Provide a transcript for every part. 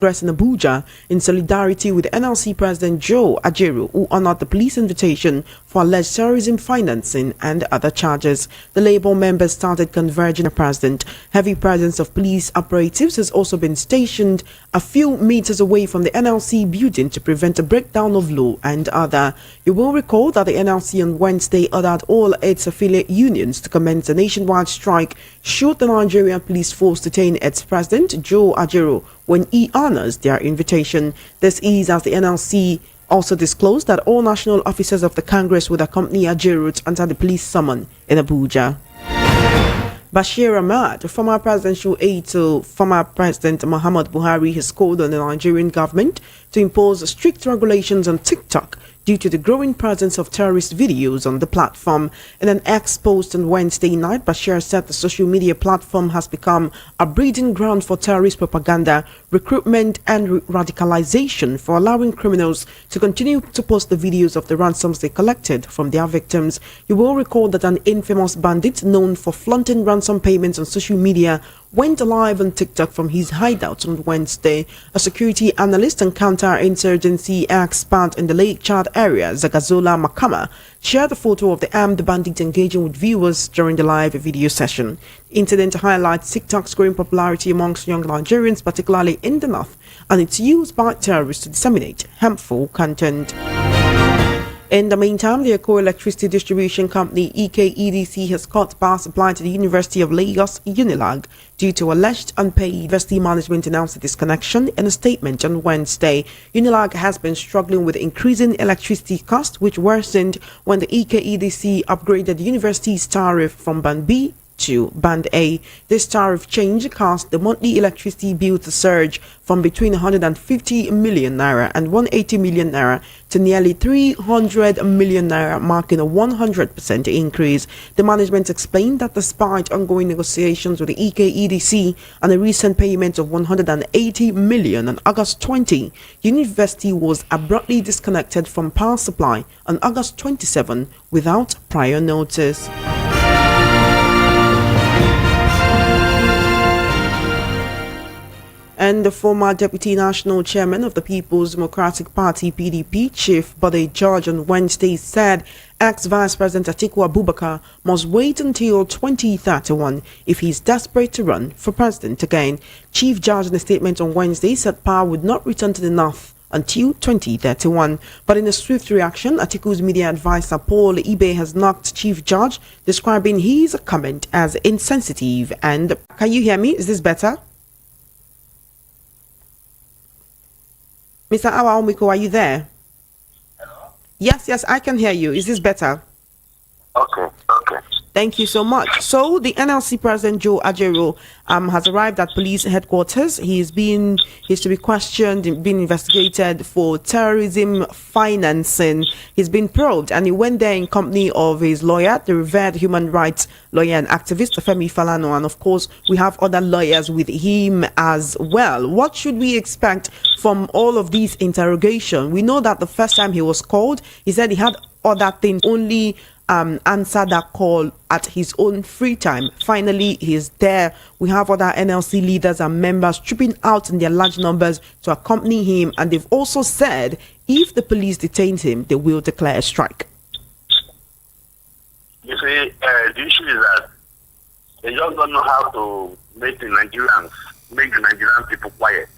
Congress in Abuja in solidarity with NLC President Joe Ajaero, who honored the police invitation for alleged terrorism financing and other charges. The Labour members started converging the president. Heavy presence of police operatives has also been stationed a few meters away from the NLC building to prevent a breakdown of law and order. You will recall that the NLC on Wednesday ordered all its affiliate unions to commence a nationwide strike should the Nigerian police force detain its president Joe Ajaero when he honors their invitation. This is as the NLC also disclosed that all national officers of the Congress would accompany Ajaero to enter the police summon in Abuja. Bashir Ahmad, former presidential aide to former President Muhammad Buhari, has called on the Nigerian government to impose strict regulations on TikTok due to the growing presence of terrorist videos on the platform. In an X post on Wednesday night, Bashir said the social media platform has become a breeding ground for terrorist propaganda, recruitment and radicalization, for allowing criminals to continue to post the videos of the ransoms they collected from their victims. You will recall that an infamous bandit known for flaunting ransom payments on social media went live on TikTok from his hideout on Wednesday. A security analyst and counter-insurgency expert in the Lake Chad area, Zagazola Makama, shared a photo of the armed bandit engaging with viewers during the live video session. The incident highlights TikTok's growing popularity amongst young Nigerians, particularly in the north, and its use by terrorists to disseminate harmful content. In the meantime, the Ajaero Electricity Distribution Company EKEDC has cut power supply to the University of Lagos Unilag due to alleged unpaid. University management announced the disconnection in a statement on Wednesday. Unilag has been struggling with increasing electricity costs, which worsened when the EKEDC upgraded the university's tariff from Band B to Band A. This tariff change caused the monthly electricity bill to surge from between 150 million naira and 180 million naira to nearly 300 million naira, marking a 100% increase. The management explained that despite ongoing negotiations with the EKEDC and a recent payment of 180 million on August 20, the university was abruptly disconnected from power supply on August 27 without prior notice. And the former Deputy National Chairman of the People's Democratic Party (PDP), Chief Bode George, on Wednesday said ex-Vice President Atiku Abubakar must wait until 2031 if he is desperate to run for president again. Chief George, in a statement on Wednesday, said power would not return to the North until 2031. But in a swift reaction, Atiku's media advisor Paul Ibe has knocked Chief George, describing his comment as insensitive. And can you hear me? Is this better? Mr. Awa Omiko, are you there? Hello? Yes, I can hear you. Is this better? Okay. Thank you so much. So the NLC President Joe Ajaero has arrived at police headquarters. He's to be questioned, been investigated for terrorism financing. He's been probed, and he went there in company of his lawyer, the revered human rights lawyer and activist Femi Falana, and of course we have other lawyers with him as well. What should we expect from all of these interrogation? We know that the first time he was called, he said he had other things, only answer that call at his own free time. Finally, he's there. We have other NLC leaders and members trooping out in their large numbers to accompany him, and they've also said if the police detain him, they will declare a strike. You see, the issue is that they just don't know how to make the Nigerian people quiet.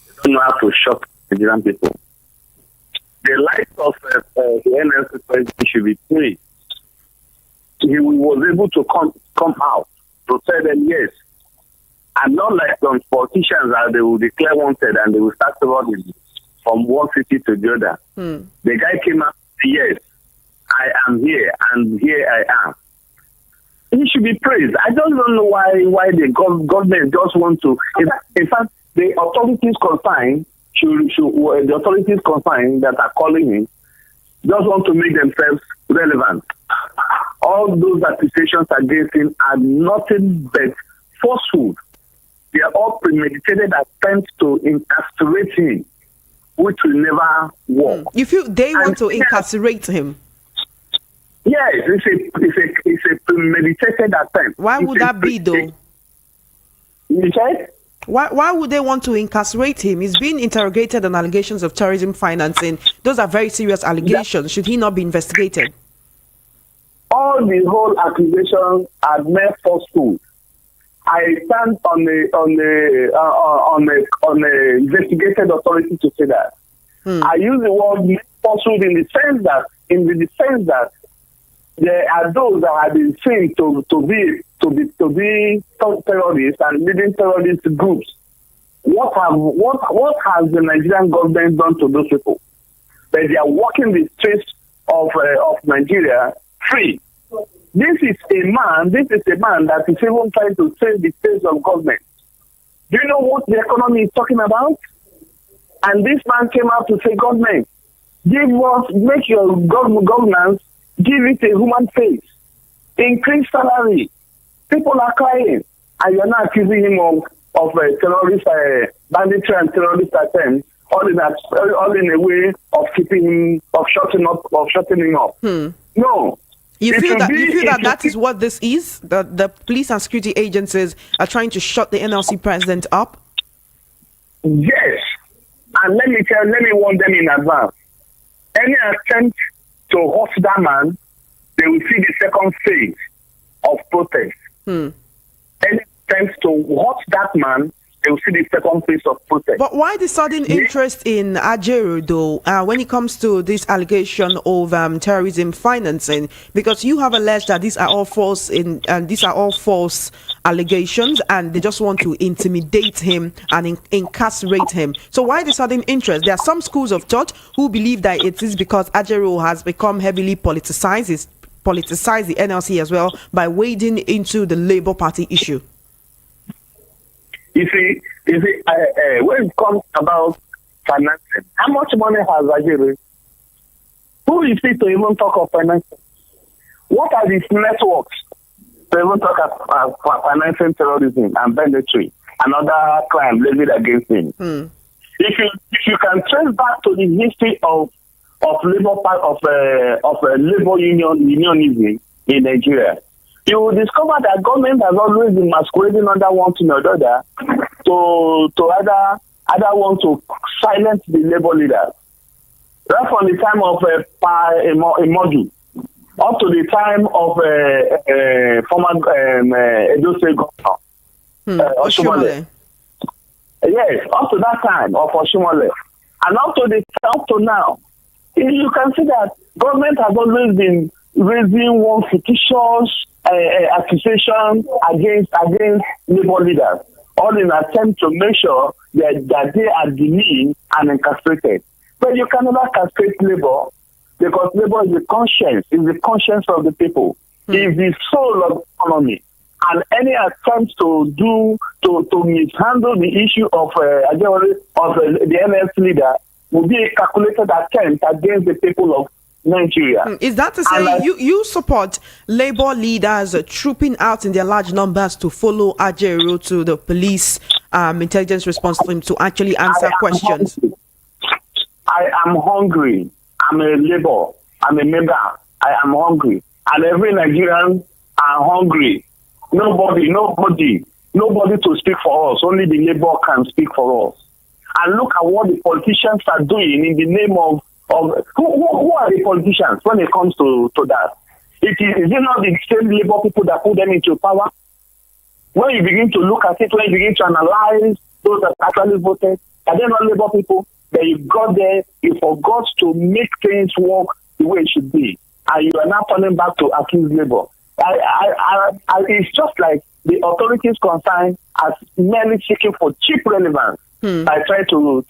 They don't know how to shock Nigerian people. The life of the NLC president should be praised. He was able to come out to say that yes, and not like some politicians that they will declare wanted and they will start running from one city to the other. The guy came out and said, yes, I am here and here I am. He should be praised. I don't know why the government just want to. In fact, the authorities concerned the authorities concerned that are calling him just want to make themselves relevant. All those accusations against him are nothing but falsehood. They are all premeditated attempts to incarcerate him, which will never work. You feel they want to incarcerate him? Yes, it's a premeditated attempt. Why would that be, though? You said? Why would they want to incarcerate him? He's being interrogated on allegations of terrorism financing. Those are very serious allegations. Should he not be investigated? All the whole accusations are mere falsehood. I stand on the investigated authority to say that. I use the word falsehood in the sense that there are those that have been seen to be terrorists and leading terrorist groups. What has the Nigerian government done to those people? That they are walking the streets of Nigeria free. This is a man that is even trying to save the face of government. Do you know what the economy is talking about? And this man came out to say, government, make your governance, give it a human face. Increase salary. People are crying. And you're not accusing him of terrorist banditry and terrorist attempts, all in a way of shutting him up. No. You feel that is what this is? That the police and security agencies are trying to shut the NLC president up? Yes. And let me warn them in advance. Any attempt to hurt that man, they will see the second phase of protest. Any attempt to hurt that man, they will see the second phase of protest. But why the sudden interest in Ajaero, though, when it comes to this allegation of terrorism financing? Because you have alleged that these are all false allegations, and they just want to intimidate him and incarcerate him. So why the sudden interest? There are some schools of thought who believe that it is because Ajaero has become heavily politicized. Politicize the NLC as well by wading into the Labour Party issue. You see, when it comes about financing, how much money has Ajaero? Who is it to even talk of financing? What are these networks to even talk about financing terrorism and banditry and other crime levied against him? If you can trace back to the history of labor unionism in Nigeria, you will discover that government has always been masquerading under one thing or the other to either want to silence the labor leaders. Right from the time of Imodu up to the time of former Edo State governor Oshomole. Yes, up to that time of Oshomole, and up to now, you can see that government has always been raising one fictitious accusation against labor leaders, all in an attempt to make sure that they are demeaned and incarcerated. But you can never castrate labor, because labor is the conscience of the people. It's the soul of the economy. And any attempt to mishandle the issue of the NLC leader will be a calculated attempt against the people of Nigeria. Is that to say you support labor leaders trooping out in their large numbers to follow Ajaero to the police intelligence response team to actually answer questions? I am hungry. I'm a member. I am hungry. And every Nigerian are hungry. Nobody to speak for us. Only the labor can speak for us. And look at what the politicians are doing in the name of who are the politicians when it comes to that? Is it not the same labor people that put them into power? When you begin to look at it, when you begin to analyze those that actually voted, are they not labor people? That you got there, you forgot to make things work the way it should be, and you are now turning back to accuse labor. It's just like the authorities concerned as merely seeking for cheap relevance. I try to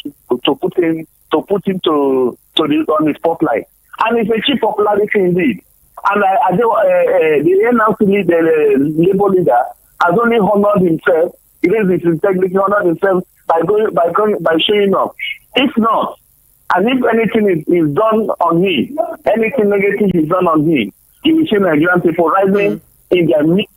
put him on the spotlight, and it's a cheap popularity indeed. And the NLC the labor leader has only honored himself, raised his integrity, honored himself by showing up. If not, and if anything is done on him, anything negative is done on him, you will see Nigerian people rising in their midst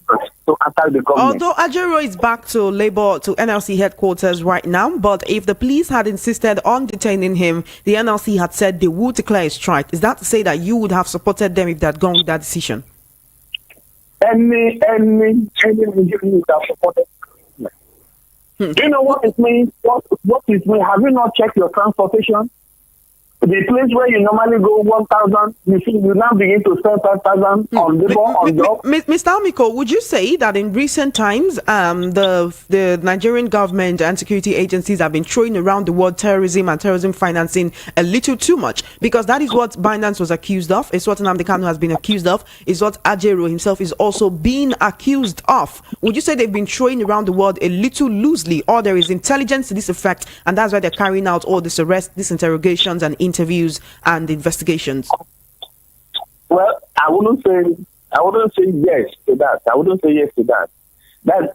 to attack the government. Although Ajaero is back to NLC headquarters right now, but if the police had insisted on detaining him, the NLC had said they would declare a strike. Is that to say that you would have supported them if they had gone with that decision? Any Nigerian would have supported them. Do you know what it means? What it means? Have you not checked your transportation? The place where you normally go 1,000, you now begin to spend 5,000 on labor, on job. Mr. Amiko, would you say that in recent times, the Nigerian government and security agencies have been throwing around the word terrorism and terrorism financing a little too much? Because that is what Binance was accused of. It's what Nnamdi Kanu has been accused of. It's what Ajaero himself is also being accused of. Would you say they've been throwing around the word a little loosely, or there is intelligence to this effect, and that's why they're carrying out all this arrests, these interrogations and interviews and investigations? Well, I wouldn't say yes to that. I wouldn't say yes to that. That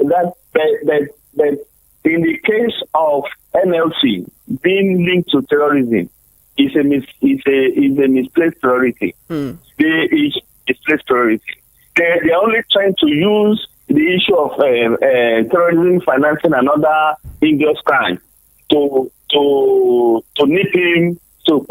in the case of NLC being linked to terrorism is a misplaced priority. It's misplaced priority. They're only trying to use the issue of terrorism financing and other injurious crime to nip him, to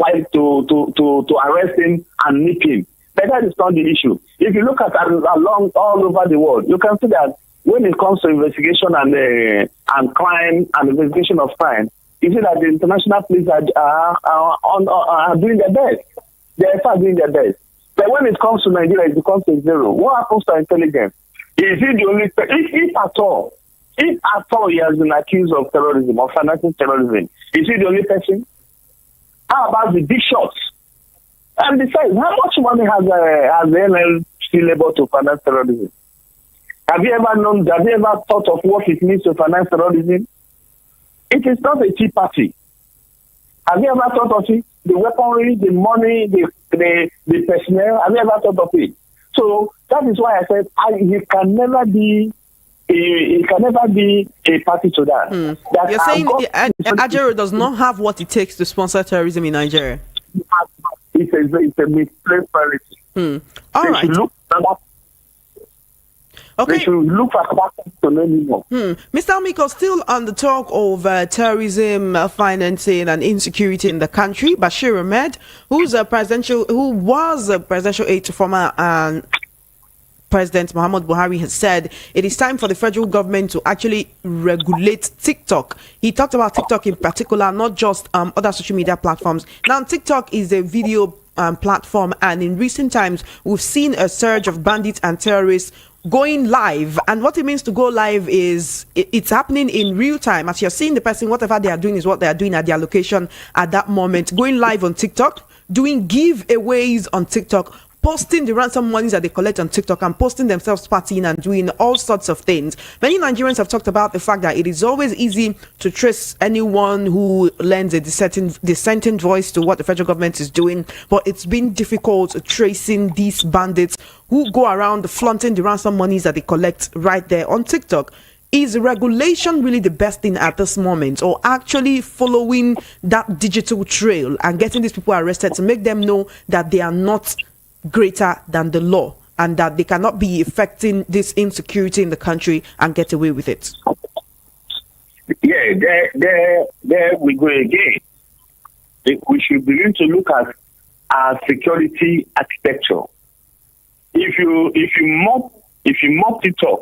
arrest him and nip him. But that is not the issue. If you look at along all over the world, you can see that when it comes to investigation and crime and investigation of crime, you see that the international police are doing their best. They are doing their best. But when it comes to Nigeria, it becomes a zero. What happens to intelligence? Is he the only if at all he has been accused of terrorism or financing terrorism, is he the only person? How about the big shots? And besides, how much money has the NLC able to finance terrorism? Have you ever thought of what it means to finance terrorism? It is not a cheap party. Have you ever thought of it? The weaponry, the money, the personnel, have you ever thought of it? So that is why I said he can never be a party to that. You're saying Ajaero does not have what it takes to sponsor terrorism in Nigeria? It's a misplaced priority. All right. Okay. They should look at what to learn more. Mr. Amiko, still on the talk of terrorism, financing, and insecurity in the country, Bashir Ahmed, who was a presidential aide to former President Muhammad Buhari, has said it is time for the federal government to actually regulate TikTok. He talked about TikTok in particular, not just other social media platforms. Now, TikTok is a video platform, and in recent times, we've seen a surge of bandits and terrorists going live. And what it means to go live is it's happening in real time. As you're seeing the person, whatever they are doing is what they are doing at their location at that moment. Going live on TikTok, doing giveaways on TikTok, posting the ransom monies that they collect on TikTok, and posting themselves partying and doing all sorts of things. Many Nigerians have talked about the fact that it is always easy to trace anyone who lends a dissenting voice to what the federal government is doing, but it's been difficult tracing these bandits who go around flaunting the ransom monies that they collect right there on TikTok. Is regulation really the best thing at this moment, or actually following that digital trail and getting these people arrested to make them know that they are not greater than the law and that they cannot be affecting this insecurity in the country and get away with it? Yeah, there we go again. We should begin to look at our security architecture. If you mock TikTok,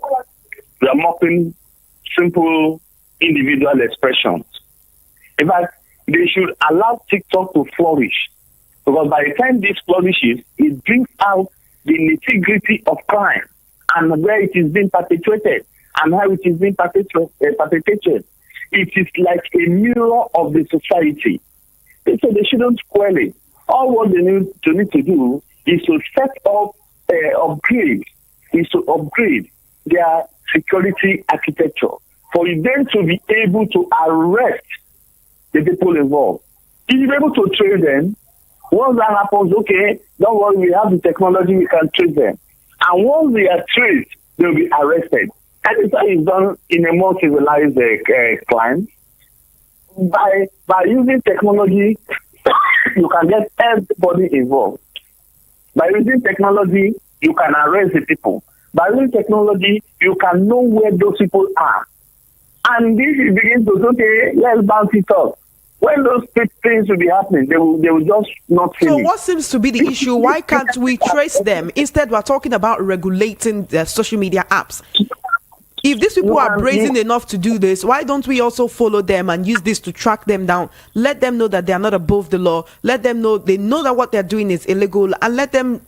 you are mocking simple individual expressions. In fact, they should allow TikTok to flourish. Because by the time this flourishes, it brings out the nitty-gritty of crime and where it is being perpetrated and how it is being perpetrated. It is like a mirror of the society. So they shouldn't spoil it. All what they need to do is to set up, upgrade their security architecture for them to be able to arrest the people involved. If you're able to train them, once that happens, okay, don't worry, we have the technology, we can trace them. And once they are traced, they'll be arrested. And it's done in a more civilized crime. By using technology, you can get everybody involved. By using technology, you can arrest the people. By using technology, you can know where those people are. And this begins to say, okay, let's bounce it up. When those things will be happening, they will just not finish. So what seems to be the issue? Why can't we trace them? Instead, we're talking about regulating the social media apps. If these people are brazen enough to do this, why don't we also follow them and use this to track them down? Let them know that they are not above the law. Let them know they know that what they're doing is illegal, and let them,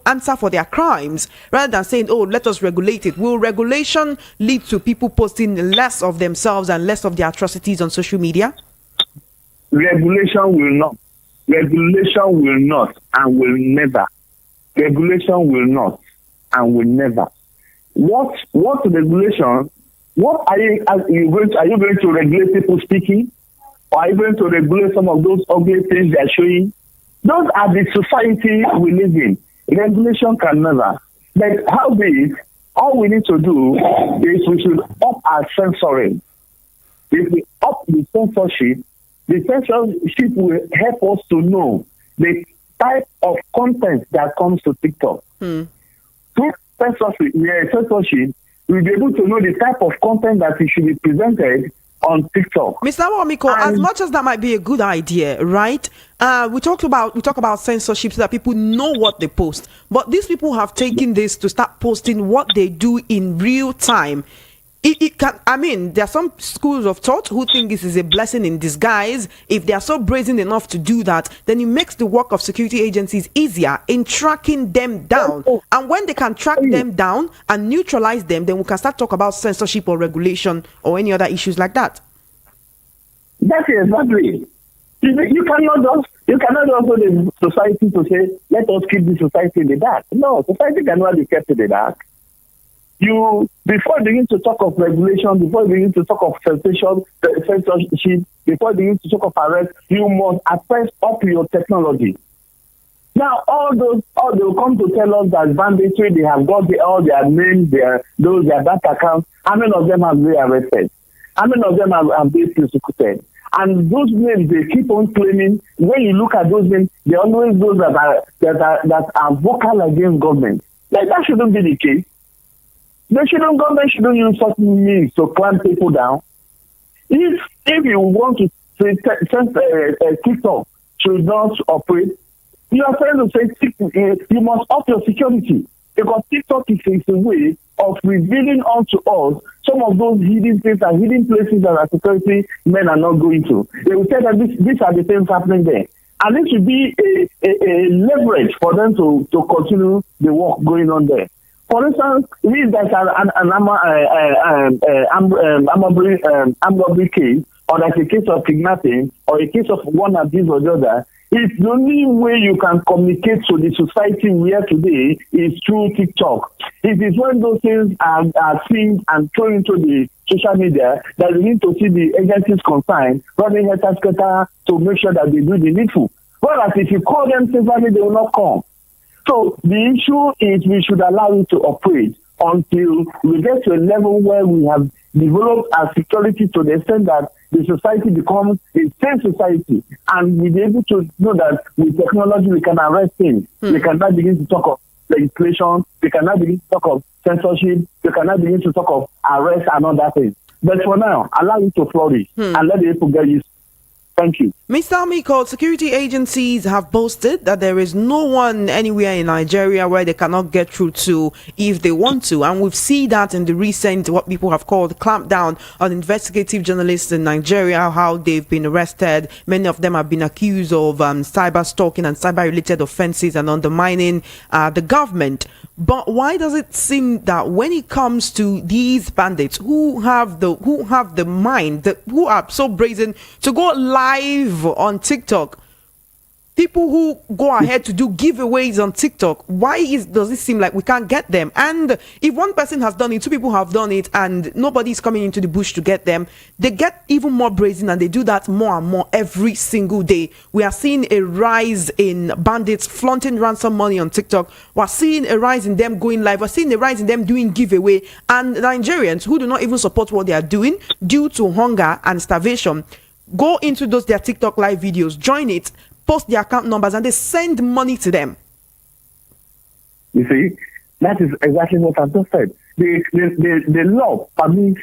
answer for their crimes, rather than saying, oh, let us regulate it. Will regulation lead to people posting less of themselves and less of their atrocities on social media? Regulation will not. Regulation will not and will never. Regulation will not and will never. What regulation? What are you going to regulate people speaking? Or are you going to regulate some of those ugly things they are showing? Those are the society we live in. Regulation can never. But how big? All we need to do is we should up our censoring. If we up the censorship will help us to know the type of content that comes to TikTok. Through censorship, we'll be able to know the type of content that should be presented on TikTok. Mr. Wamiko, as much as that might be a good idea, right? We talk about censorship so that people know what they post. But these people have taken this to start posting what they do in real time. There are some schools of thought who think this is a blessing in disguise. If they are so brazen enough to do that, then it makes the work of security agencies easier in tracking them down. And when they can track them down and neutralize them, then we can start talk about censorship or regulation or any other issues like that. That's exactly. You cannot also the society to say, let us keep the society in the dark. No, society cannot be kept in the dark. Before you begin to talk of regulation, before you begin to talk of censorship, before you begin to talk of arrest, you must first up your technology. Now, all they'll come to tell us that banditry, they have got all their names, their bank accounts. How many of them have been arrested? How many of them have been prosecuted? And those names they keep on claiming. When you look at those names, they always those that are vocal against government. Like that shouldn't be the case. Government shouldn't use such means to clamp people down. If you want to say TikTok should not operate, you are trying to say you must up your security, because TikTok is a way of revealing unto us some of those hidden things and hidden places that our security men are not going to. They will tell that these are the things happening there. And it should be a leverage for them to continue the work going on there. For instance, if there's an armed robbery case, or like a case of kidnapping, or a case of one abuse or the other, it's the only way you can communicate to the society we are today is through TikTok. It is when those things are seen and thrown into the social media that we need to see the agencies concerned running head to make sure that they do the needful. Whereas if you call them separately, they will not come. So the issue is we should allow it to operate until we get to a level where we have developed our security to the extent that the society becomes a safe society, and we'll be able to know that with technology we can arrest things. We can now begin to talk of legislation, we can now begin to talk of censorship, we can now begin to talk of arrest and other things. But for now, allow it to flourish and let the people get used. Thank you. Mr. Amiko, security agencies have boasted that there is no one anywhere in Nigeria where they cannot get through to if they want to. And we've seen that in the recent, what people have called clampdown on investigative journalists in Nigeria, how they've been arrested. Many of them have been accused of cyber stalking and cyber-related offenses and undermining the government. But why does it seem that when it comes to these bandits who have the mind, who are so brazen to go live on TikTok, people who go ahead to do giveaways on TikTok, does it seem like we can't get them? And if one person has done it, two people have done it, and nobody's coming into the bush to get them, they get even more brazen, and they do that more and more every single day. We are seeing a rise in bandits flaunting ransom money on TikTok. We're seeing a rise in them going live. We're seeing a rise in them doing giveaway. And Nigerians who do not even support what they are doing due to hunger and starvation go into their TikTok live videos, join it, post their account numbers, and they send money to them. You see, that is exactly what I've just said. The law permits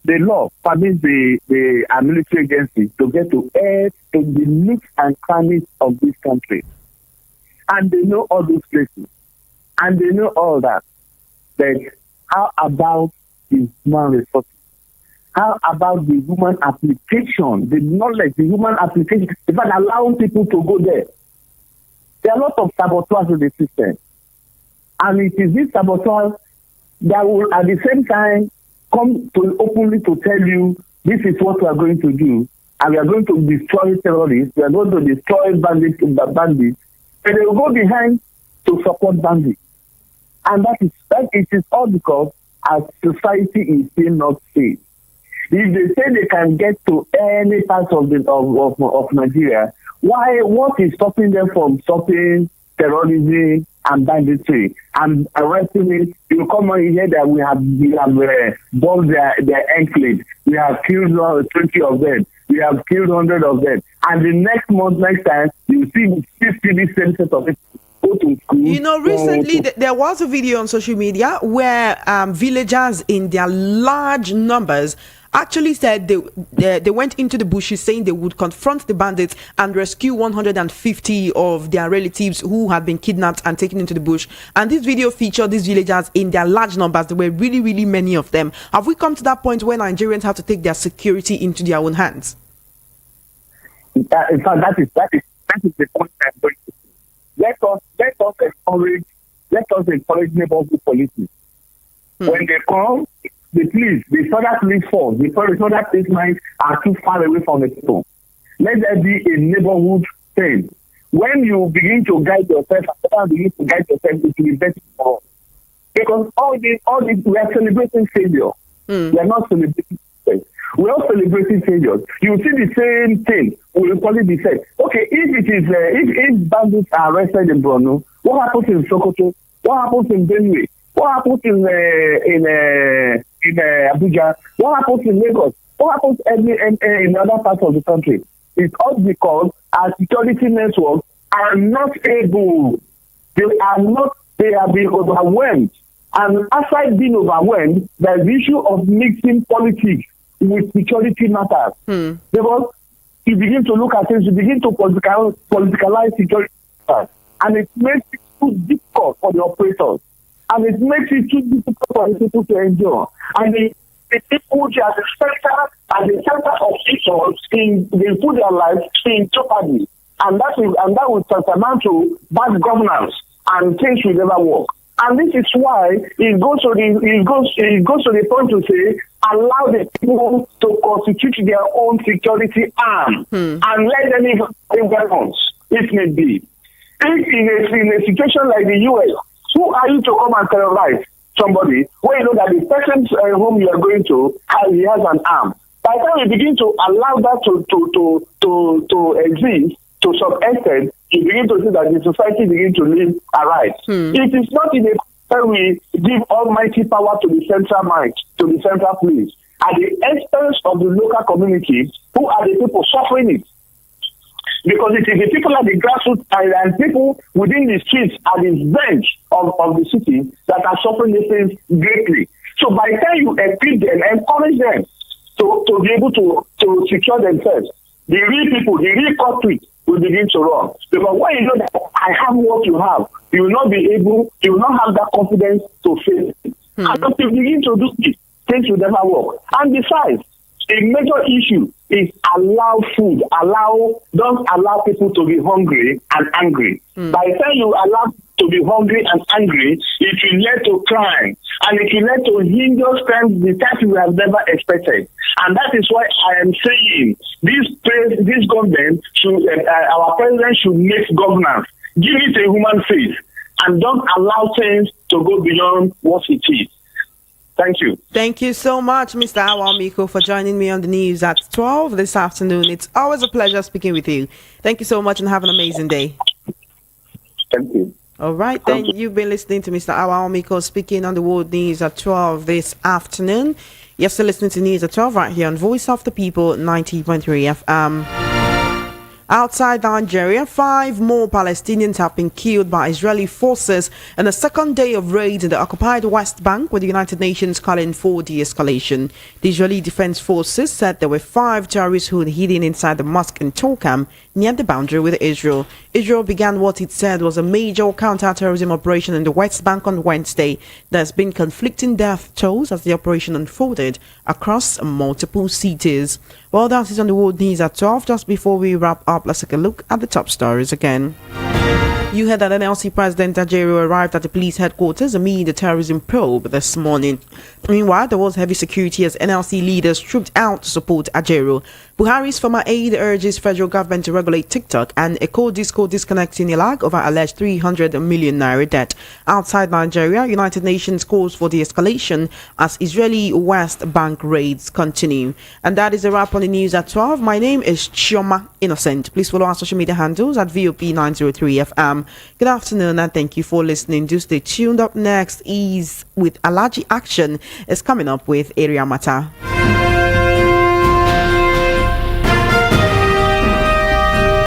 the military agency to get to air in the nooks and crannies of this country, and they know all those places, and they know all that. But how about is human resources? How about the human application, the knowledge, the human application, in fact, allowing people to go there? There are a lot of saboteurs in the system. And it is this saboteur that will at the same time come to openly to tell you this is what we are going to do, and we are going to destroy terrorists, we are going to destroy bandits, and they will go behind to support bandits. And that it is all because our society is still not safe. If they say they can get to any part of Nigeria, what is stopping them from stopping terrorism and banditry and arresting it? You come on here that we have bombed their enclave. We have killed 20 of them. We have killed 100 of them. And the next time, you see the same set of people. You know, recently there was a video on social media where villagers in their large numbers actually said they went into the bushes saying they would confront the bandits and rescue 150 of their relatives who had been kidnapped and taken into the bush. And this video featured these villagers in their large numbers. There were really, really many of them. Have we come to that point where Nigerians have to take their security into their own hands? In fact, that is the point I'm going to. Let us encourage neighborhood policing. When they come, the further police force, the further policemen are too far away from the people. Let there be a neighborhood thing. When you begin to guide yourself, it will be better for us. Because all this, we are celebrating failure. We are not celebrating success. We are celebrating failures. You see the same thing will probably be said. Okay, if bandits are arrested in Borno, what happens in Sokoto? What happens in Benue? What happens in Abuja? What happens in Lagos? What happens in other parts of the country? It's all because our security networks are not able. They are being overwhelmed. And aside being overwhelmed, there's the issue of mixing politics with security matters. Because you begin to look at things, you begin to politicalize security matters, and it makes it too difficult for the operators. And it makes it too difficult for the people to endure. And the people which are the center of issues, they put their lives in jeopardy. And that will tantamount to bad governance, and things will never work. And this is why it goes to the point to say, allow the people to constitute their own security arm and let them have weapons, if need be. If in a situation like the US, who are you to come and terrorize somebody when you know that the person whom you are going to he has an arm? By the time you begin to allow that to exist to some extent, you begin to see that the society begin to live aright. It is not in a when we give almighty power to the central might, to the central police, at the expense of the local community, who are the people suffering it. Because it is the people at the grassroots and people within the streets at the bench of the city that are suffering these things greatly. So by the time you equip them, encourage them to be able to secure themselves, the real people, the real culprits will begin to run. Because when you know that I have what you have, you will not have that confidence to face it. And if you begin to do it, things will never work. And besides, a major issue is don't allow people to be hungry and angry. By the time you allow to be hungry and angry, it will lead to crime, and it will lead to heinous crimes the type we have never expected. And that is why I am saying this government our president should make governance, give it a human face, and don't allow things to go beyond what it is. Thank you. Thank you so much, Mr. Awamiko, for joining me on the news at 12 this afternoon. It's always a pleasure speaking with you. Thank you so much and have an amazing day. Thank you. All right, then you've been listening to Mr. Awamiko speaking on the World News at 12 this afternoon. You're still listening to News at 12 right here on Voice of the People 90.3 FM. Outside Nigeria, 5 more Palestinians have been killed by Israeli forces in the second day of raids in the occupied West Bank, with the United Nations calling for de-escalation. The Israeli Defense Forces said there were 5 terrorists who were hidden inside the mosque in Torkham, near the boundary with Israel. Israel began what it said was a major counter-terrorism operation in the West Bank on Wednesday. There's been conflicting death tolls as the operation unfolded across multiple cities. Well, that is on the world news at 12. Just before we wrap up, let's take a look at the top stories again. You heard that NLC President Ajaero arrived at the police headquarters amid the terrorism probe this morning. Meanwhile, there was heavy security as NLC leaders trooped out to support Ajaero. Buhari's former aide urges federal government to regulate TikTok, and Eco disconnecting Unilag over alleged 300 million naira debt. Outside Nigeria, United Nations calls for de-escalation as Israeli West Bank raids continue. And that is a wrap on the news at 12. My name is Chioma Innocent. Please follow our social media handles at VOP903FM. Good afternoon and thank you for listening. Do stay tuned. Up next is with Alaji Action is coming up with Area Matter.